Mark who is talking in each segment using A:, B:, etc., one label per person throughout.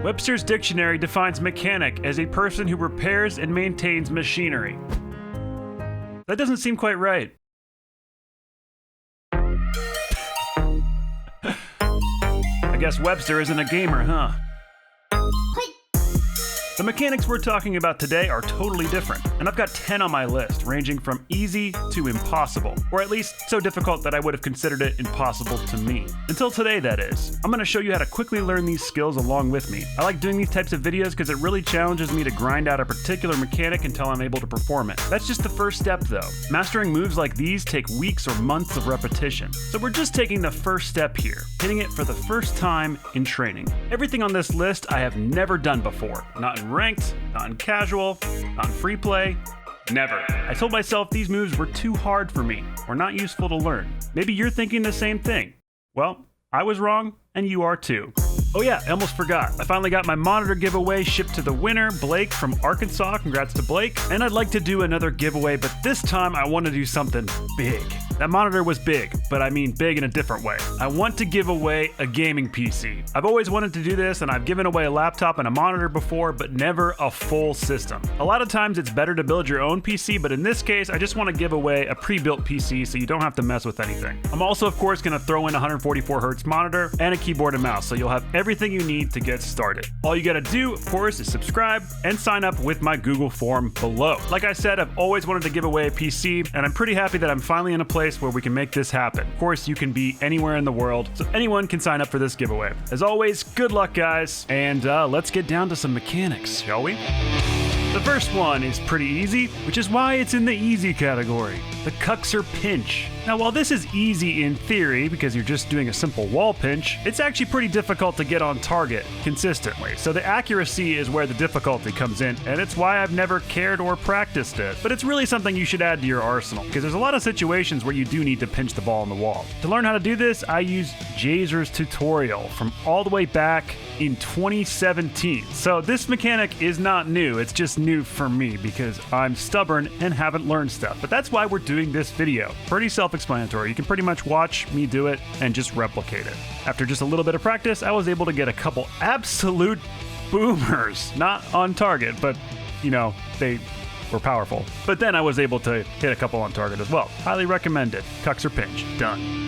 A: Webster's dictionary defines mechanic as a person who repairs and maintains machinery. That doesn't seem quite right. I guess Webster isn't a gamer, huh? The mechanics we're talking about today are totally different, and I've got 10 on my list, ranging from easy to impossible, or at least so difficult that I would have considered it impossible to me. Until today, that is. I'm going to show you how to quickly learn these skills along with me. I like doing these types of videos because it really challenges me to grind out a particular mechanic until I'm able to perform it. That's just the first step though. Mastering moves like these take weeks or months of repetition. So we're just taking the first step here, hitting it for the first time in training. Everything on this list I have never done before. Not in ranked, not in casual, not in free play, never. I told myself these moves were too hard for me, or not useful to learn. Maybe you're thinking the same thing. Well, I was wrong, and you are too. Oh yeah, I almost forgot. I finally got my monitor giveaway shipped to the winner, Blake from Arkansas. Congrats to Blake. And I'd like to do another giveaway, but this time I want to do something big. That monitor was big, but I mean big in a different way. I want to give away a gaming PC. I've always wanted to do this, and I've given away a laptop and a monitor before, but never a full system. A lot of times it's better to build your own PC, but in this case, I just want to give away a pre-built PC so you don't have to mess with anything. I'm also, of course, going to throw in a 144 Hz monitor and a keyboard and mouse, so you'll have everything you need to get started. All you got to do, of course, is subscribe and sign up with my Google form below. Like I said, I've always wanted to give away a PC, and I'm pretty happy that I'm finally in a place where we can make this happen. Of course, you can be anywhere in the world, so anyone can sign up for this giveaway. As always, good luck, guys, and let's get down to some mechanics, shall we? The first one is pretty easy, which is why it's in the easy category, the Kuxir pinch. Now, while this is easy in theory because you're just doing a simple wall pinch, it's actually pretty difficult to get on target consistently. So the accuracy is where the difficulty comes in, and it's why I've never cared or practiced it. But it's really something you should add to your arsenal because there's a lot of situations where you do need to pinch the ball on the wall. To learn how to do this, I used Jazer's tutorial from all the way back in 2017. So this mechanic is not new, it's just new for me because I'm stubborn and haven't learned stuff. But that's why we're doing this video. Pretty self-explanatory. You can pretty much watch me do it and just replicate it. After just a little bit of practice, I was able to get a couple absolute boomers. Not on target, but you know, they were powerful. But then I was able to hit a couple on target as well. Highly recommended. Kuxir pinch. Done.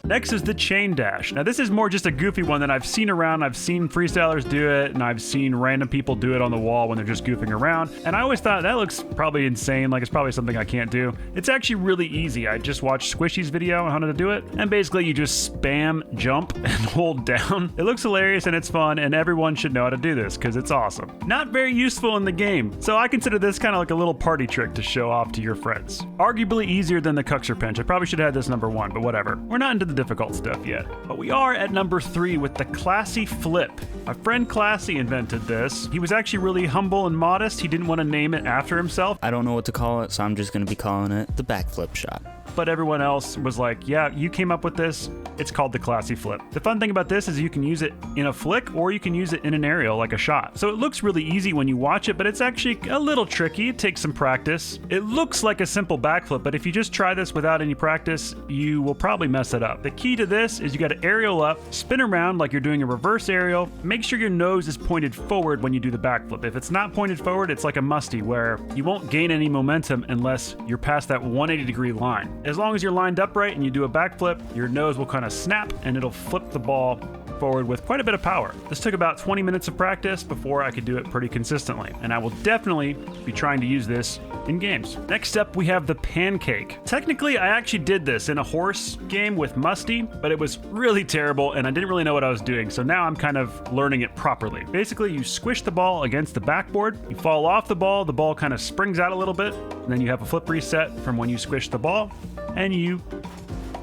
A: Next is the chain dash. Now this is more just a goofy one that I've seen around. I've seen freestylers do it, and I've seen random people do it on the wall when they're just goofing around. And I always thought that looks probably insane, like it's probably something I can't do. It's actually really easy. I just watched Squishy's video on how to do it, and basically you just spam jump and hold down. It looks hilarious and it's fun, and everyone should know how to do this because it's awesome. Not very useful in the game, so I consider this kind of like a little party trick to show off to your friends. Arguably easier than the Kuxir pinch. I probably should have had this number 1, but whatever. We're not into the difficult stuff yet. But we are at number 3 with the Classy Flip. My friend Classy invented this. He was actually really humble and modest. He didn't want to name it after himself.
B: I don't know what to call it, so I'm just going to be calling it the backflip shot.
A: But everyone else was like, yeah, you came up with this. It's called the Classy Flip. The fun thing about this is you can use it in a flick or you can use it in an aerial like a shot. So it looks really easy when you watch it, but it's actually a little tricky. It takes some practice. It looks like a simple backflip, but if you just try this without any practice, you will probably mess it up. The key to this is you got to aerial up, spin around like you're doing a reverse aerial. Make sure your nose is pointed forward when you do the backflip. If it's not pointed forward, it's like a Musty where you won't gain any momentum unless you're past that 180-degree line. As long as you're lined up right and you do a backflip, your nose will kind of snap and it'll flip the ball forward with quite a bit of power. This took about 20 minutes of practice before I could do it pretty consistently, and I will definitely be trying to use this in games. Next up, we have the Pancake. Technically, I actually did this in a horse game with Musty, but it was really terrible and I didn't really know what I was doing, so now I'm kind of learning it properly. Basically, you squish the ball against the backboard, you fall off the ball kind of springs out a little bit, and then you have a flip reset from when you squish the ball, and you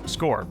A: score.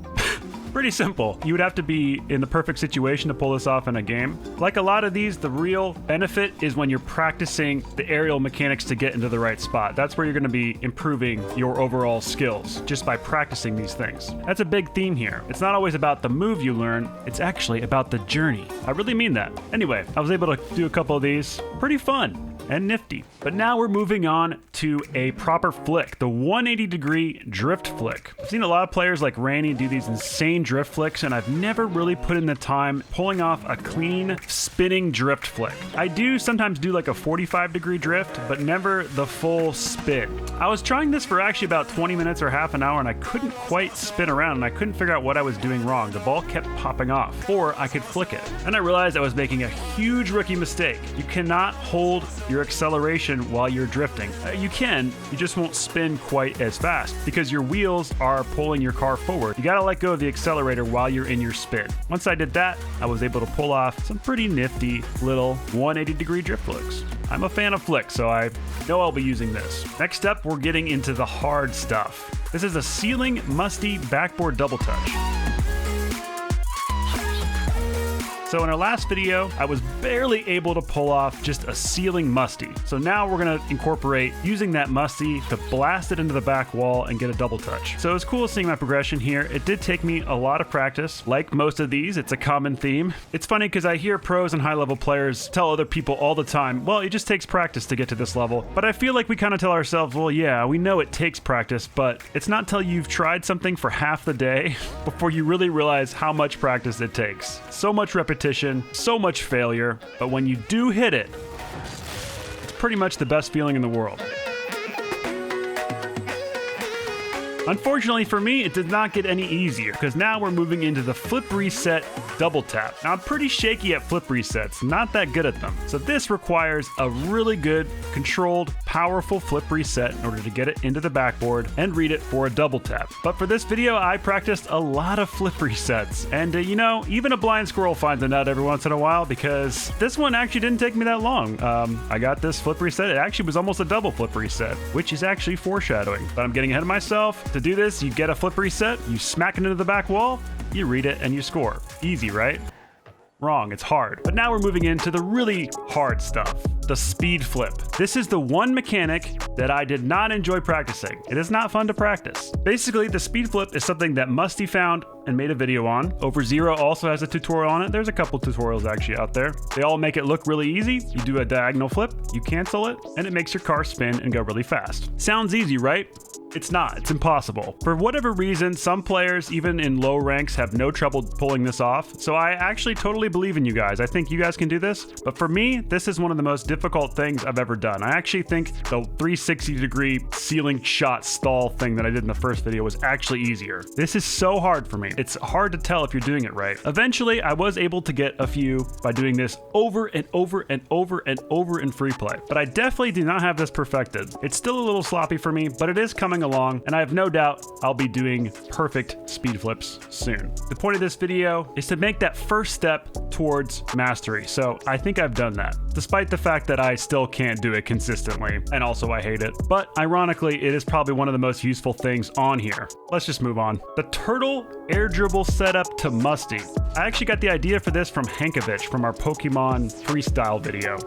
A: Pretty simple. You would have to be in the perfect situation to pull this off in a game. Like a lot of these, the real benefit is when you're practicing the aerial mechanics to get into the right spot. That's where you're going to be improving your overall skills, just by practicing these things. That's a big theme here. It's not always about the move you learn, it's actually about the journey. I really mean that. Anyway, I was able to do a couple of these. Pretty fun. and nifty. But now we're moving on to a proper flick, the 180-degree drift flick. I've seen a lot of players like Randy do these insane drift flicks, and I've never really put in the time pulling off a clean spinning drift flick. I do sometimes do like a 45-degree drift, but never the full spin. I was trying this for actually about 20 minutes or half an hour, and I couldn't quite spin around, and I couldn't figure out what I was doing wrong. The ball kept popping off, or I could flick it. And I realized I was making a huge rookie mistake. You cannot hold your acceleration while you're drifting. You can, you just won't spin quite as fast because your wheels are pulling your car forward. You gotta let go of the accelerator while you're in your spin. Once I did that, I was able to pull off some pretty nifty little 180-degree drift flicks. I'm a fan of flicks, so I know I'll be using this. Next up, we're getting into the hard stuff. This is a ceiling Musty backboard double touch. So in our last video, I was barely able to pull off just a ceiling Musty. So now we're gonna incorporate using that Musty to blast it into the back wall and get a double touch. So it's cool seeing my progression here. It did take me a lot of practice. Like most of these, it's a common theme. It's funny because I hear pros and high-level players tell other people all the time, well, it just takes practice to get to this level. But I feel like we kind of tell ourselves, well, yeah, we know it takes practice, but it's not till you've tried something for half the day before you really realize how much practice it takes. So much repetition, so much failure, but when you do hit it, it's pretty much the best feeling in the world. Unfortunately for me, it did not get any easier because now we're moving into the flip reset double tap. Now I'm pretty shaky at flip resets, not that good at them. So this requires a really good, controlled, powerful flip reset in order to get it into the backboard and read it for a double tap. But for this video, I practiced a lot of flip resets. And you know, even a blind squirrel finds a nut every once in a while because this one actually didn't take me that long. I got this flip reset. It actually was almost a double flip reset, which is actually foreshadowing. But I'm getting ahead of myself. To do this, you get a flip reset, you smack it into the back wall, you read it, and you score. Easy, right? Wrong, it's hard. But now we're moving into the really hard stuff, the speed flip. This is the one mechanic that I did not enjoy practicing. It is not fun to practice. Basically, the speed flip is something that Musty found and made a video on. Over Zero also has a tutorial on it. There's a couple tutorials actually out there. They all make it look really easy. You do a diagonal flip, you cancel it, and it makes your car spin and go really fast. Sounds easy, right? It's not. It's impossible. For whatever reason, some players, even in low ranks, have no trouble pulling this off. So I actually totally believe in you guys. I think you guys can do this. But for me, this is one of the most difficult things I've ever done. I actually think the 360-degree ceiling shot stall thing that I did in the first video was actually easier. This is so hard for me. It's hard to tell if you're doing it right. Eventually, I was able to get a few by doing this over and over and over and over in free play. But I definitely do not have this perfected. It's still a little sloppy for me, but it is coming along, and I have no doubt I'll be doing perfect speed flips soon. The point of this video is to make that first step towards mastery, so I think I've done that, despite the fact that I still can't do it consistently, and also I hate it. But ironically, it is probably one of the most useful things on here. Let's just move on. The turtle air dribble setup to Musty. I actually got the idea for this from Hankovich from our Pokemon freestyle video.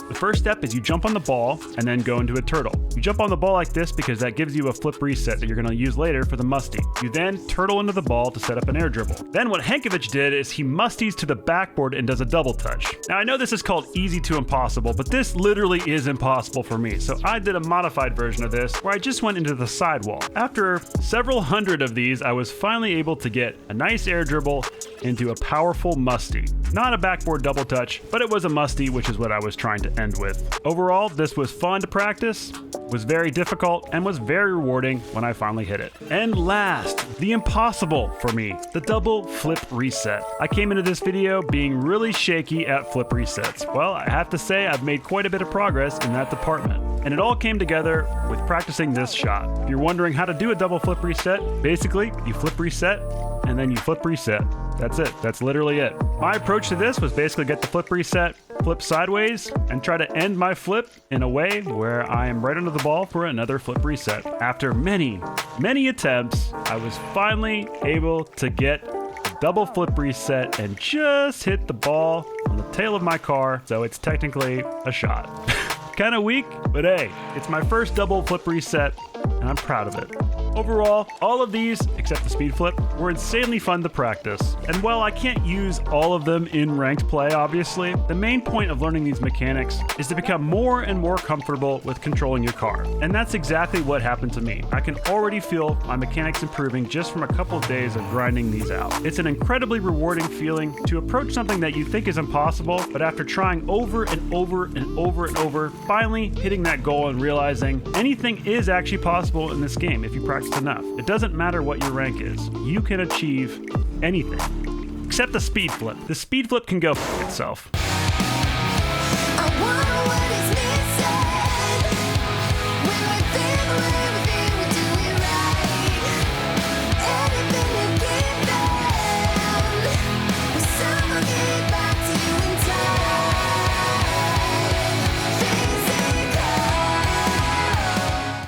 A: The first step is you jump on the ball and then go into a turtle. You jump on the ball like this because that gives you a flip reset that you're going to use later for the Musty. You then turtle into the ball to set up an air dribble. Then what Hankovich did is he Musties to the backboard and does a double touch. Now I know this is called easy to impossible, but this literally is impossible for me. So I did a modified version of this where I just went into the sidewall. After several hundred of these, I was finally able to get a nice air dribble into a powerful Musty. Not a backboard double touch, but it was a Musty, which is what I was trying to end with. Overall, this was fun to practice, was very difficult, and was very rewarding when I finally hit it. And last, the impossible for me, the double flip reset. I came into this video being really shaky at flip resets. Well, I have to say I've made quite a bit of progress in that department. And it all came together with practicing this shot. If you're wondering how to do a double flip reset, basically you flip reset and then you flip reset. That's it. That's literally it. My approach to this was basically get the flip reset, flip sideways, and try to end my flip in a way where I am right under the ball for another flip reset. After many, many attempts, I was finally able to get a double flip reset and just hit the ball on the tail of my car, so it's technically a shot. Kind of weak, but hey, it's my first double flip reset, and I'm proud of it. Overall, all of these, except the speed flip, were insanely fun to practice. And while I can't use all of them in ranked play, obviously, the main point of learning these mechanics is to become more and more comfortable with controlling your car. And that's exactly what happened to me. I can already feel my mechanics improving just from a couple of days of grinding these out. It's an incredibly rewarding feeling to approach something that you think is impossible, but after trying over and over and over and over, finally hitting that goal and realizing anything is actually possible in this game if you practice enough. It doesn't matter what your rank is. You can achieve anything. Except the speed flip. The speed flip can go f*** itself.
C: I wonder what is